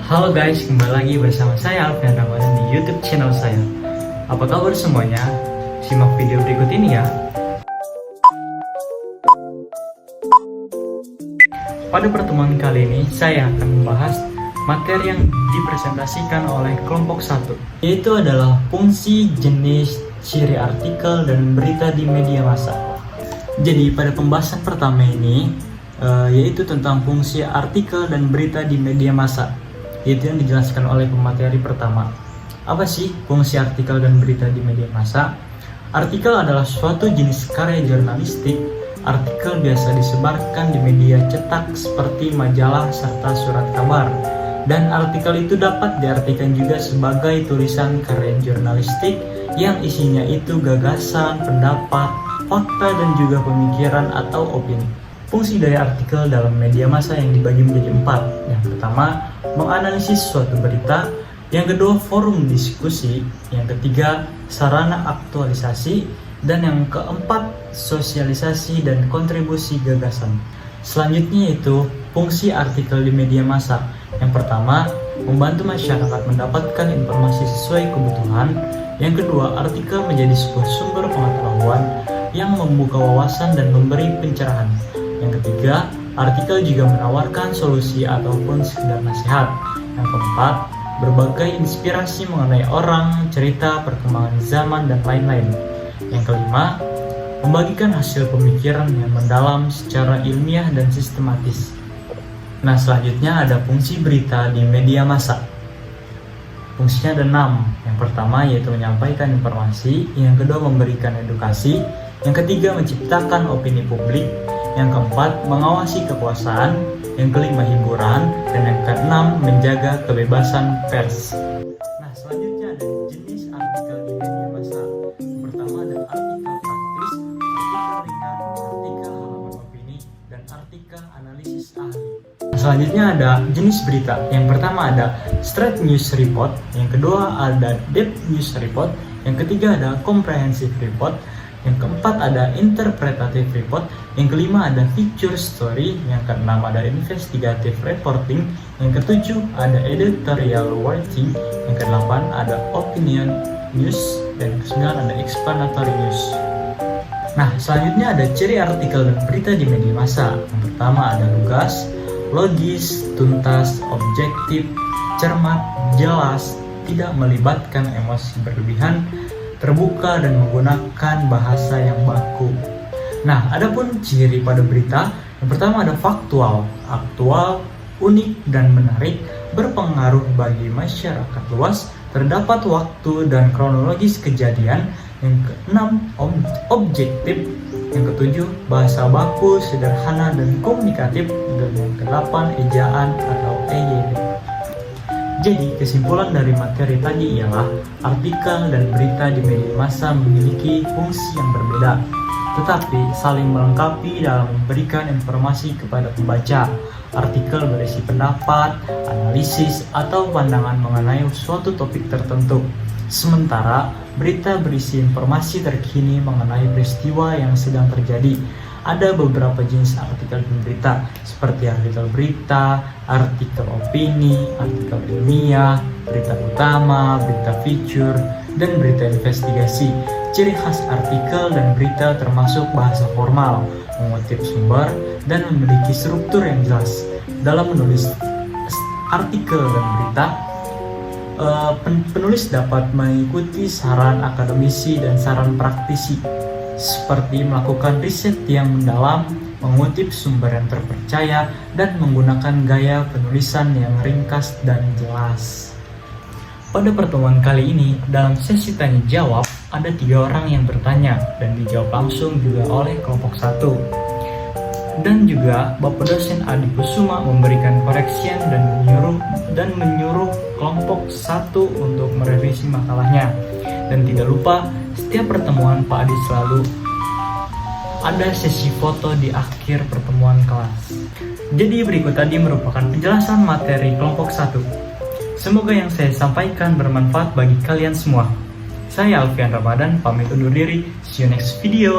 Halo guys, kembali lagi bersama saya Alfian Ramadan di YouTube channel saya. Apa kabar semuanya? Simak video berikut ini ya. Pada pertemuan kali ini, saya akan membahas materi yang dipresentasikan oleh kelompok 1, yaitu adalah fungsi, jenis, ciri artikel, dan berita di media massa. Jadi pada pembahasan pertama ini, yaitu tentang fungsi artikel dan berita di media massa. Itu yang dijelaskan oleh pemateri pertama. Apa sih fungsi artikel dan berita di media massa? Artikel adalah suatu jenis karya jurnalistik. Artikel biasa disebarkan di media cetak seperti majalah serta surat kabar. Dan artikel itu dapat diartikan juga sebagai tulisan karya jurnalistik yang isinya itu gagasan, pendapat, fakta, dan juga pemikiran atau opini. Fungsi dari artikel dalam media massa yang dibagi menjadi 4. Yang pertama, menganalisis suatu berita. Yang kedua, forum diskusi. Yang ketiga, sarana aktualisasi. Dan yang keempat, sosialisasi dan kontribusi gagasan. Selanjutnya yaitu fungsi artikel di media massa. Yang pertama, membantu masyarakat mendapatkan informasi sesuai kebutuhan. Yang kedua, artikel menjadi sebuah sumber pengetahuan yang membuka wawasan dan memberi pencerahan. Yang ketiga, artikel juga menawarkan solusi ataupun sekedar nasihat. Yang keempat, berbagai inspirasi mengenai orang, cerita, perkembangan zaman, dan lain-lain. Yang kelima, membagikan hasil pemikiran yang mendalam secara ilmiah dan sistematis. Nah, selanjutnya ada fungsi berita di media massa. Fungsinya ada 6. Yang pertama yaitu menyampaikan informasi. Yang kedua, memberikan edukasi. Yang ketiga, menciptakan opini publik. Yang keempat, mengawasi kekuasaan. Yang kelima, hiburan. Dan yang keenam, menjaga kebebasan pers. Nah, selanjutnya ada jenis artikel di media massa. Yang pertama ada artikel praktis, artikel ringan, artikel halaman opini, dan artikel analisis ahli. Selanjutnya ada jenis berita. Yang pertama ada straight news report. Yang kedua ada depth news report. Yang ketiga ada comprehensive report. Yang keempat ada interpretative report. Yang kelima ada feature story. Yang keenam ada investigative reporting. Yang ketujuh ada editorial writing. Yang kedelapan ada opinion news. Dan kesembilan ada explanatory news. Nah, selanjutnya ada ciri artikel dan berita di media massa. Yang pertama ada lugas, logis, tuntas, objektif, cermat, jelas, tidak melibatkan emosi berlebihan, terbuka, dan menggunakan bahasa yang baku. Nah, adapun ciri pada berita, yang pertama ada faktual, aktual, unik, dan menarik, berpengaruh bagi masyarakat luas, terdapat waktu dan kronologis kejadian. Yang keenam, objektif. Yang ketujuh, bahasa baku, sederhana, dan komunikatif. Dan yang kedelapan, ejaan atau EYD. Jadi, kesimpulan dari materi tadi ialah artikel dan berita di media massa memiliki fungsi yang berbeda, tetapi saling melengkapi dalam memberikan informasi kepada pembaca. Artikel berisi pendapat, analisis, atau pandangan mengenai suatu topik tertentu. Sementara berita berisi informasi terkini mengenai peristiwa yang sedang terjadi. Ada beberapa jenis artikel dan berita, seperti artikel berita, artikel opini, artikel ilmiah, berita utama, berita feature, dan berita investigasi. Ciri khas artikel dan berita termasuk bahasa formal, mengutip sumber, dan memiliki struktur yang jelas. Dalam menulis artikel dan berita, penulis dapat mengikuti saran akademisi dan saran praktisi, seperti melakukan riset yang mendalam, mengutip sumber yang terpercaya, dan menggunakan gaya penulisan yang ringkas dan jelas. Pada pertemuan kali ini, dalam sesi tanya jawab, ada 3 orang yang bertanya dan dijawab langsung juga oleh kelompok 1. Dan juga Bapak dosen Adi Kusuma memberikan koreksian dan menyuruh kelompok 1 untuk merevisi makalahnya. Dan tidak lupa, setiap pertemuan Pak Adi selalu ada sesi foto di akhir pertemuan kelas. Jadi berikut tadi merupakan penjelasan materi kelompok 1. Semoga yang saya sampaikan bermanfaat bagi kalian semua. Saya Alfian Ramadan, pamit undur diri. See you next video.